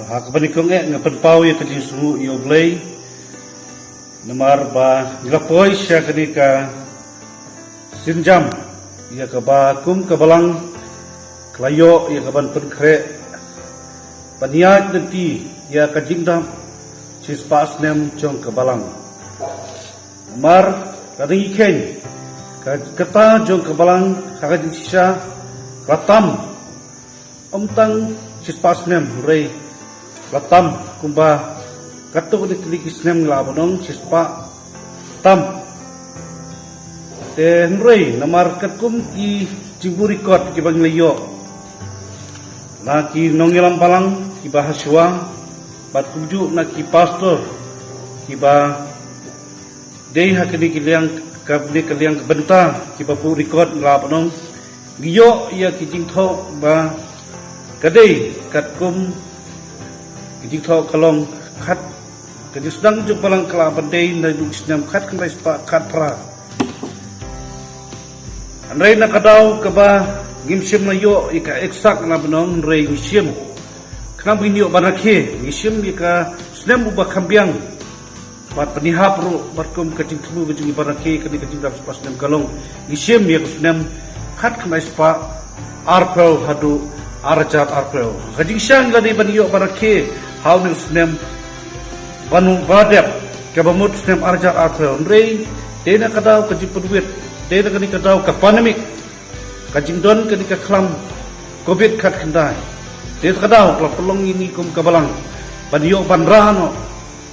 hak banikong ngapenpaw ya kajing sungu iyo blay namar ba nilapoy siya kanika sinjam ya kaba kum kabalang klayo ya kaban penkre paniat nanti ya kajing dam cispas nem jong kabalang namar kadang iken kata jong kabalang kakajing sisa katam omtang cispas nem rei latam kumba kato di tilikis nem labonong cispa tam te rei namar katkum ki cimburi kot ki bang leyo na ki nongelam palang ki bahaswa bat kuju na ki pastor ki ba dei hakini ki liang kabne kaliang benta ki bapu record labonong giyo ya ki jingtho ba kadai katkum kijing thau kalong khat kajing sedang ju palang kala bandai na duk sinam khat kan rais pa khat pra anrai na kadau kaba gimsim na yo ika eksak na benong rei gimsim kana binyo banakhe gimsim ika sinam uba kambiang bat penihap ro batkum kajing tubu kajing banakhe kani kajing dap pas nem kalong gimsim ya sinam khat kan rais pa arpel hadu arjat arpel kajing syang ladi banyo banakhe how ni snem banu badep kabamut snem arjat arpel rei dena kadau kajing pedwit dena kani kadau ka pandemic kajing don kani ka klam covid khat khandai dena kadau kala pelong ini kum kabalang banyo banrano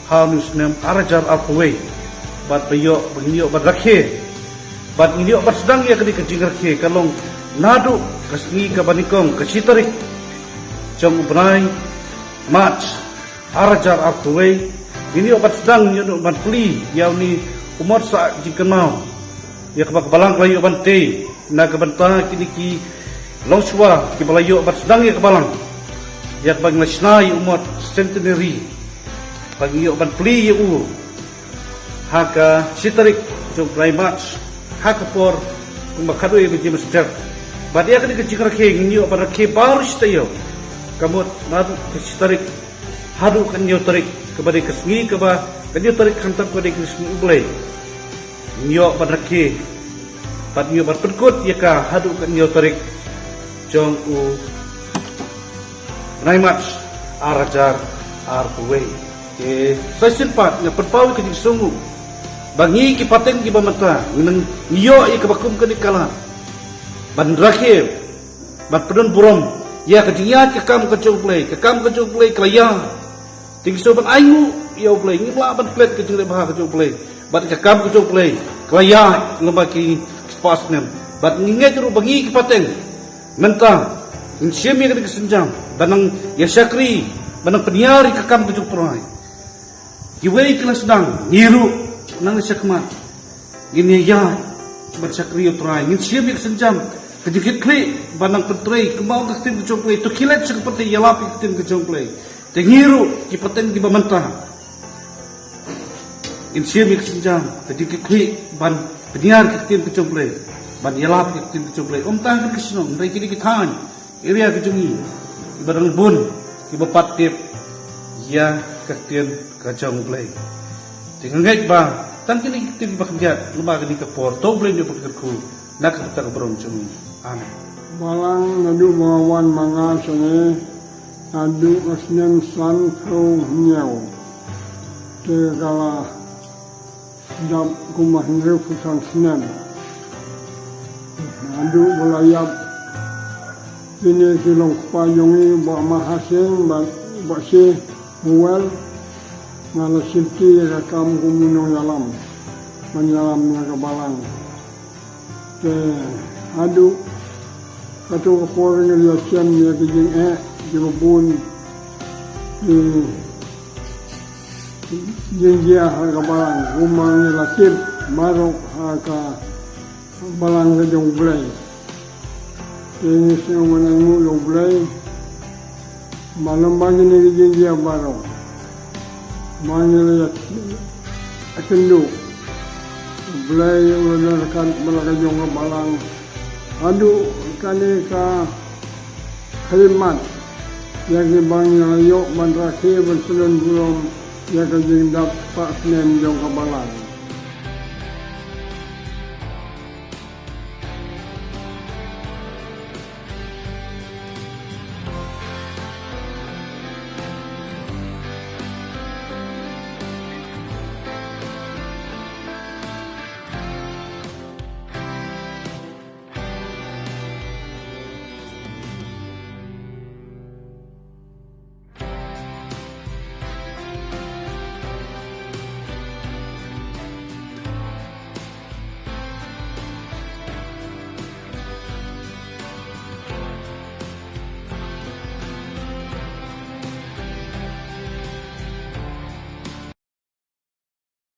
how ni snem arjat arpel bat bayo banyo badrakhe bat inyo bat sedang ya kani kajing rakhe kalong nadu kasni kabanikong kasitarik jong ubnai match arajar artuway ini obat sedang yun obat peli yaw ni umot sa jikenau ya kabak balang kalayo bante na kabanta kini ki longswa ki balayo obat sedang ya kabalang ya kabag nasional umot centenary pagi obat peli ya haka sitarik jong ubnai match haka por kumbakado ya biji masjid badia kani kecik rakhe ngi obat rakhe baris tayo kamut nadu kestarik hadu kanyo tarik kepada kesni keba kanyo tarik kantak kepada kesni ublay nyo badrakhe pat nyo berperkut yaka hadu kanyo tarik jong u naimat arajar arpuwe ke sasin pat nga perpau kejing sungu bangi ki pateng ki bamata nang nyo ya kebakum kani kala ban rakhe bat pedon burom ya kejingat kekam kejong play kelaya ting soban ayu ya play ngi la ban plet kejing le bah kejong play bat kekam kejong play kelaya ngabaki spas nem bat nginget ru bangi ki pateng menta insyemi ke senjam banang ya syakri banang peniari kekam kejong prai kiwei kelas sedang ngiru nang syakmat gini ya bersyakri prai insyemi ke senjam kejikit kli banang petrai kemau ke tim kejong play tu kilat seperti yalapi ke tim kejong play tengiru ki paten ki bamanta insyemi ke senjam kejikit kli ban peniar ke tim kejong play ban yalapi ke tim kejong play tang ke sino ndai kini ki than area kejongi barang bun ki bapat tip ya ke tim kejong play tingangai ba tan kini tim bakhjat lumba kini ke por to play ni pakku nak tak berom cumi amin balang nadu bawan manga sone adu asnem san pro nyau te kala dap kumah ngre fusan snem adu belayap ini silong payungi ba mahasing ba si muel ngala silti rakam kumino yalam menyalam nga balang te adu kato kapore ng liasyan niya kajing jimabun jinjia haka balang umang nilasip marok haka balang kajong blay ini siya manang mo yung blay malambangin ni jinjia marok mangilayat asendu blay ulan kan malakajong balang adu kani ka khalimat Yang bang layo ban rakhi berselun belum ya kajing dap pak senem jong kabalan.